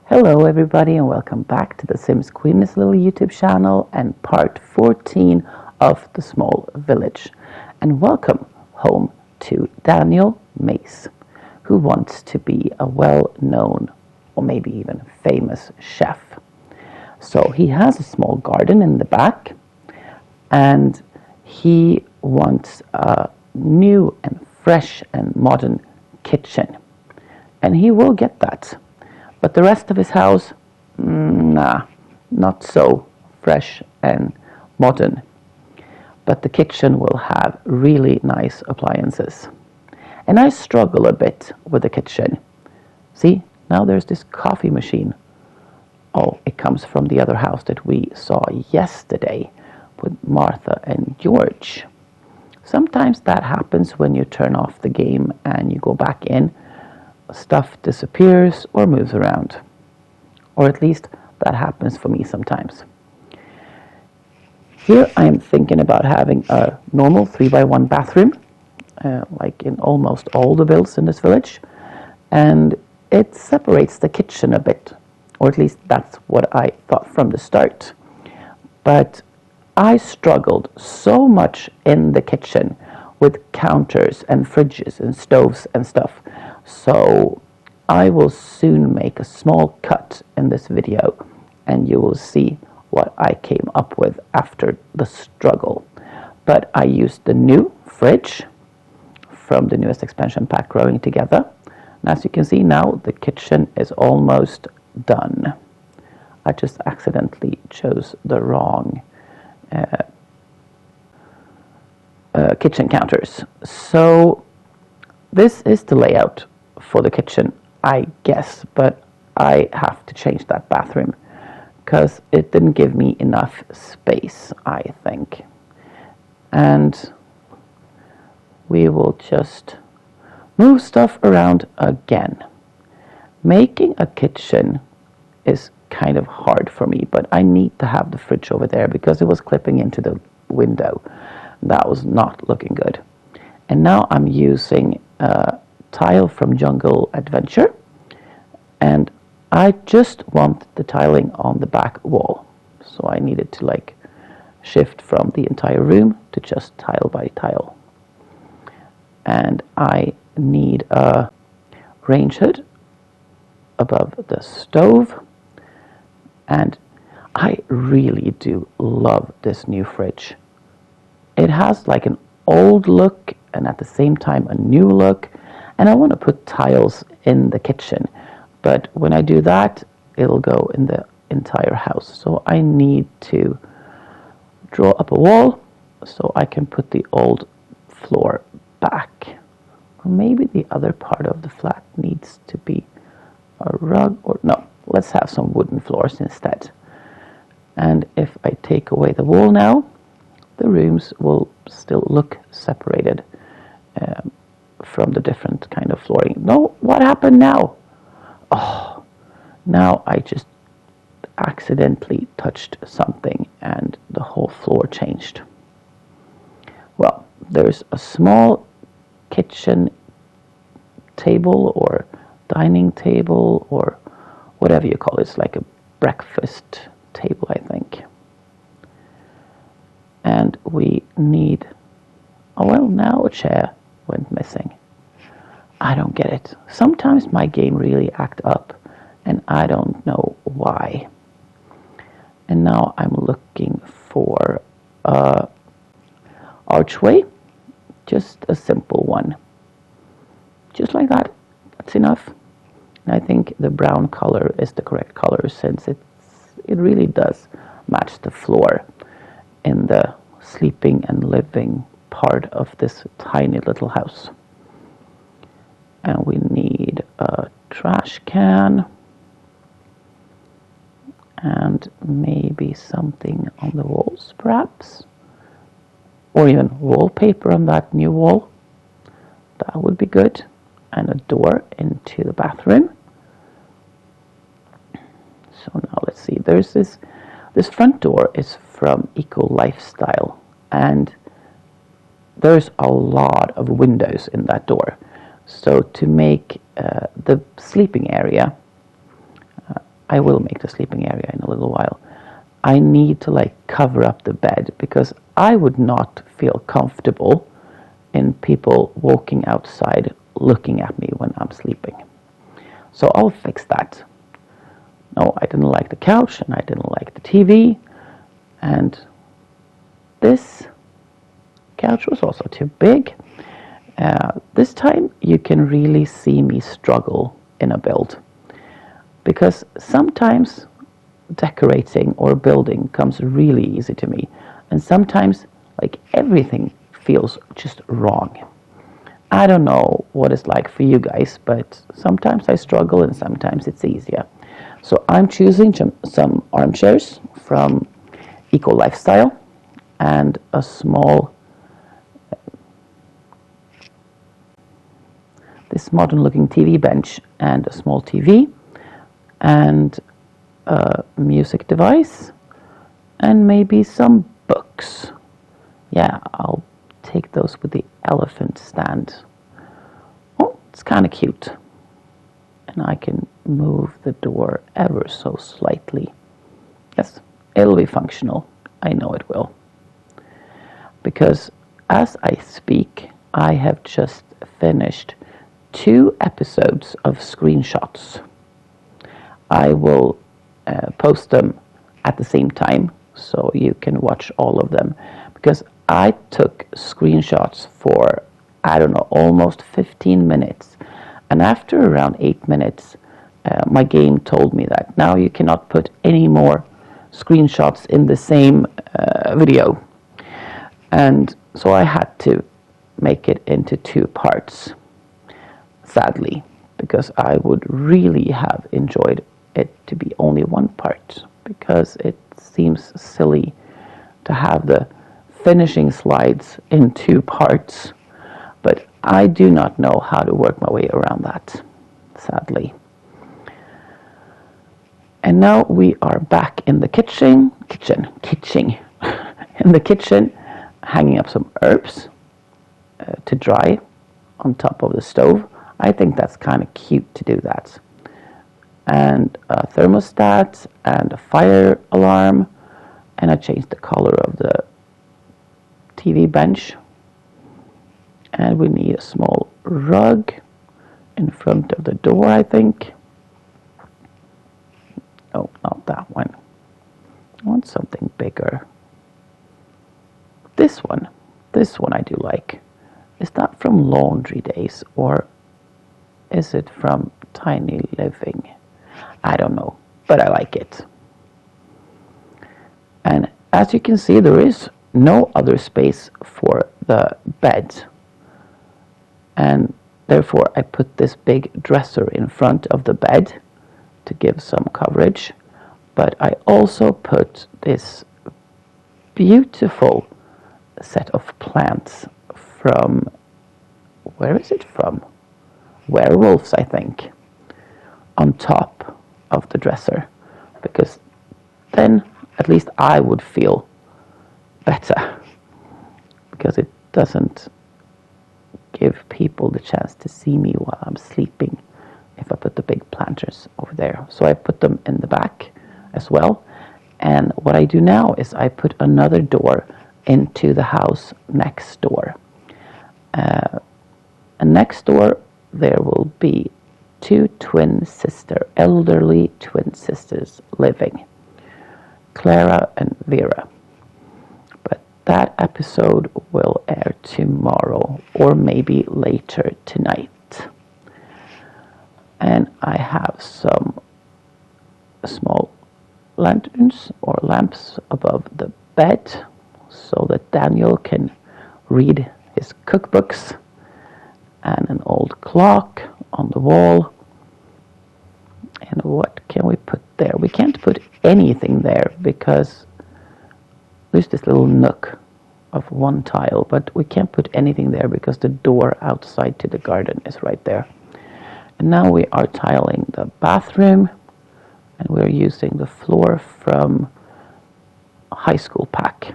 Hello everybody and welcome back to the Sims Queen's little YouTube channel and part 14 of The Small Village. And welcome home to Daniel Mace, who wants to be a well-known or maybe even famous chef. So he has a small garden in the back and he wants a new and fresh and modern kitchen. And he will get that. But the rest of his house, nah, not so fresh and modern. But the kitchen will have really nice appliances. And I struggle a bit with the kitchen. See, now there's this coffee machine. Oh, it comes from the other house that we saw yesterday with Martha and George. Sometimes that happens when you turn off the game and you go back in. Stuff disappears or moves around, or at least that happens for me sometimes. Here I'm thinking about having a normal 3x1 bathroom, like in almost all the builds in this village, and it separates the kitchen a bit, or at least that's what I thought from the start. But I struggled so much in the kitchen with counters and fridges and stoves and stuff. So I will soon make a small cut in this video and you will see what I came up with after the struggle. But I used the new fridge from the newest expansion pack, Growing Together. And as you can see now, the kitchen is almost done. I just accidentally chose the wrong kitchen counters. So this is the layout for the kitchen, I guess, but I have to change that bathroom because it didn't give me enough space, I think. And we will just move stuff around again. Making a kitchen is kind of hard for me, but I need to have the fridge over there because it was clipping into the window. That was not looking good. And now I'm using tile from Jungle Adventure, and I just want the tiling on the back wall, so I needed to like shift from the entire room to just tile by tile. And I need a range hood above the stove, and I really do love this new fridge. It has like an old look and at the same time a new look. And I want to put tiles in the kitchen, but when I do that, it'll go in the entire house. So I need to draw up a wall so I can put the old floor back. Or maybe the other part of the flat needs to be a rug, or no, let's have some wooden floors instead. And if I take away the wall now, the rooms will still look separated from the different kind of flooring. No, what happened now? Oh, now I just accidentally touched something and the whole floor changed. Well, there's a small kitchen table or dining table or whatever you call it. It's like a breakfast table, I think. And we need, oh well, now a chair went missing. I don't get it. Sometimes my game really acts up and I don't know why. And now I'm looking for a archway, just a simple one. Just like that, that's enough. And I think the brown color is the correct color since it really does match the floor in the sleeping and living part of this tiny little house. And we need a trash can and maybe something on the walls perhaps, or even wallpaper on that new wall. That would be good. And a door into the bathroom. So now let's see, there's this front door is from Eco Lifestyle, and there's a lot of windows in that door. So to make the sleeping area I will make the sleeping area in a little while. I need to like cover up the bed because I would not feel comfortable in people walking outside looking at me when I'm sleeping. So I'll fix that. No, I didn't like the couch and I didn't like the TV. And this couch was also too big. This time you can really see me struggle in a build. Because sometimes decorating or building comes really easy to me. And sometimes like everything feels just wrong. I don't know what it's like for you guys, but sometimes I struggle and sometimes it's easier. So I'm choosing some armchairs from Eco Lifestyle and a small, this modern looking TV bench and a small TV and a music device and maybe some books. Yeah, I'll take those with the elephant stand. Oh, it's kind of cute. And I can move the door ever so slightly. Yes, it'll be functional. I know it will. Because as I speak, I have just finished 2 episodes of screenshots. I will post them at the same time so you can watch all of them. Because I took screenshots for, I don't know, almost 15 minutes. And after around 8 minutes, my game told me that now you cannot put any more screenshots in the same video. And so I had to make it into 2 parts, sadly, because I would really have enjoyed it to be only 1 part, because it seems silly to have the finishing slides in 2 parts, but I do not know how to work my way around that, sadly. And now we are back in the kitchen, in the kitchen, hanging up some herbs to dry on top of the stove. I think that's kind of cute to do that. And a thermostat and a fire alarm, and I changed the color of the TV bench. And we need a small rug in front of the door, I think. Oh, not that one. I want something bigger. This one I do like. Is that from Laundry Days or is it from Tiny Living? I don't know, but I like it. And as you can see, there is no other space for the bed. And therefore I put this big dresser in front of the bed to give some coverage. But I also put this beautiful set of plants from, where is it from? Werewolves, I think, on top of the dresser. Because then at least I would feel better. Because it doesn't give people the chance to see me while I'm sleeping if I put the big planters over there. So I put them in the back as well. And what I do now is I put another door into the house next door. And next door there will be 2 elderly twin sisters living, Clara and Vera. But that episode will air tomorrow or maybe later tonight. And I have some small lanterns or lamps above the bed so that Daniel can read his cookbooks, and an old clock on the wall. And what can we put there? We can't put anything there because there's this little nook of 1 tile, but we can't put anything there because the door outside to the garden is right there. And now we are tiling the bathroom, and we're using the floor from high school pack.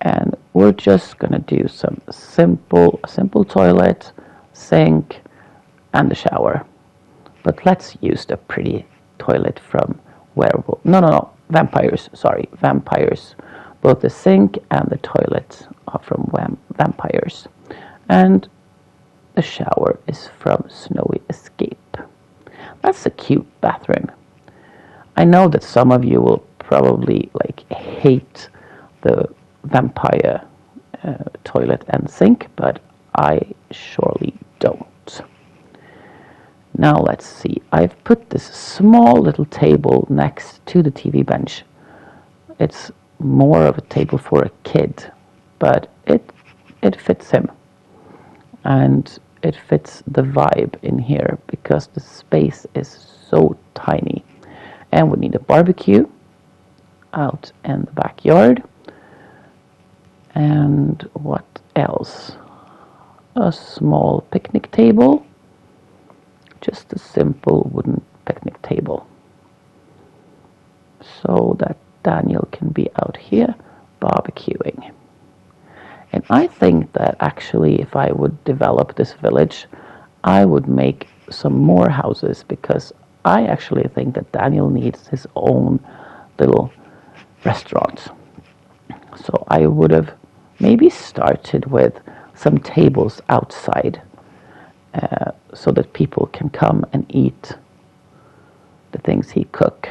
And we're just gonna do some simple toilet, sink, and the shower. But let's use the pretty toilet from werewolf. No, vampires. Sorry, vampires. Both the sink and the toilet are from vampires. And the shower is from Snowy Escape. That's a cute bathroom. I know that some of you will probably hate the vampire toilet and sink, but I surely don't. Now let's see. I've put this small little table next to the TV bench. It's more of a table for a kid, but it fits him. And it fits the vibe in here because the space is so tiny. And we need a barbecue out in the backyard. And what else? A small picnic table. Just a simple wooden picnic table. So that Daniel can be out here barbecuing. And I think that actually if I would develop this village, I would make some more houses because I actually think that Daniel needs his own little restaurant. So I would have maybe started with some tables outside so that people can come and eat the things he cook.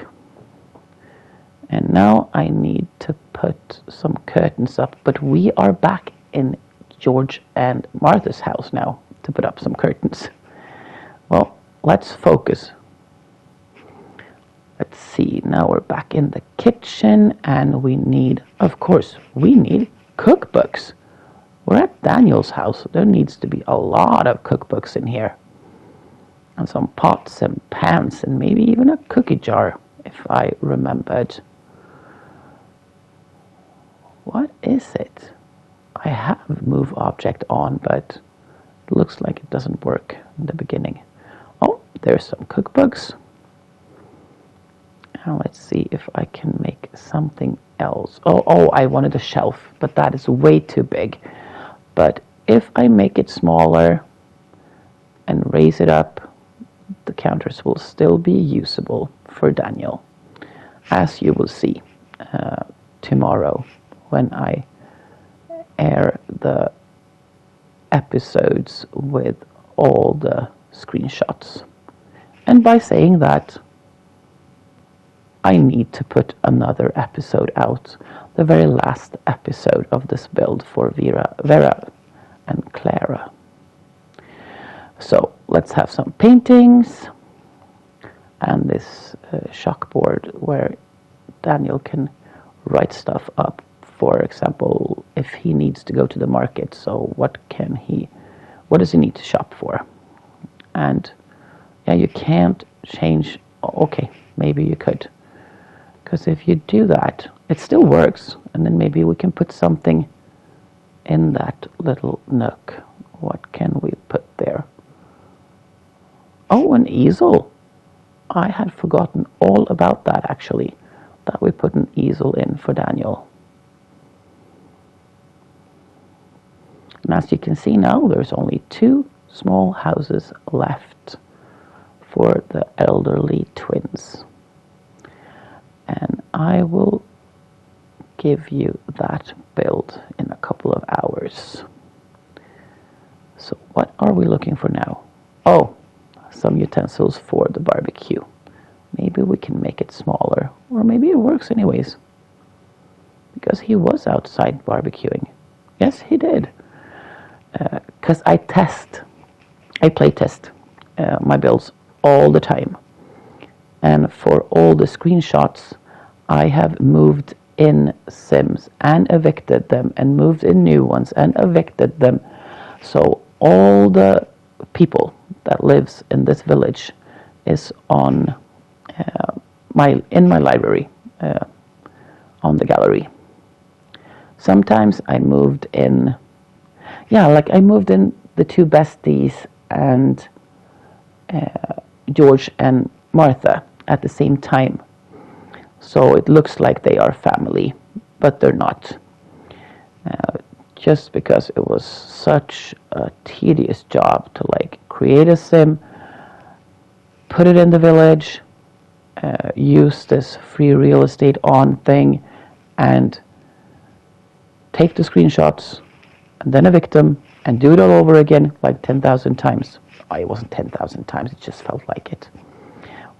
And now I need to put some curtains up, but we are back in George and Martha's house now to put up some curtains. Well, let's focus. Let's see, now we're back in the kitchen and we need cookbooks. We're at Daniel's house. There needs to be a lot of cookbooks in here. And some pots and pans and maybe even a cookie jar, if I remembered. What is it? I have move object on, but it looks like it doesn't work in the beginning. Oh, there's some cookbooks. Now let's see if I can make something else. Oh, I wanted a shelf, but that is way too big. But if I make it smaller and raise it up, the counters will still be usable for Daniel, as you will see tomorrow when I air the episodes with all the screenshots. And by saying that, I need to put another episode out, the very last episode of this build for Vera and Clara. So let's have some paintings and this chalkboard where Daniel can write stuff up. For example, if he needs to go to the market, so what does he need to shop for? And yeah, you can't change. Okay, maybe you could. Because if you do that, it still works. And then maybe we can put something in that little nook. What can we put there? Oh, an easel. I had forgotten all about that, actually. That we put an easel in for Daniel. And as you can see now, there's only 2 small houses left for the elderly twins. And I will give you that build in a couple of hours. So what are we looking for now? Oh, some utensils for the barbecue. Maybe we can make it smaller, or maybe it works anyways. Because he was outside barbecuing. Yes, he did. Because I play test my builds all the time. And for all the screenshots, I have moved in Sims and evicted them and moved in new ones and evicted them. So all the people that lives in this village is on my library, on the gallery. Sometimes I moved in, I moved in the 2 besties and George and Martha at the same time. So it looks like they are family, but they're not. Just because it was such a tedious job to create a sim, put it in the village, use this free real estate on thing, and take the screenshots, and then evict them, and do it all over again like 10,000 times. It wasn't 10,000 times, it just felt like it.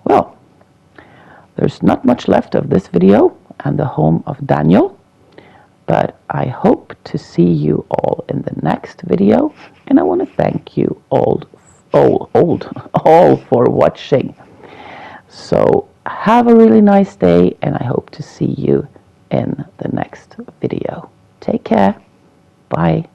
Well, there's not much left of this video and the home of Daniel, but I hope to see you all in the next video, and I want to thank you all for watching. So have a really nice day, and I hope to see you in the next video. Take care. Bye.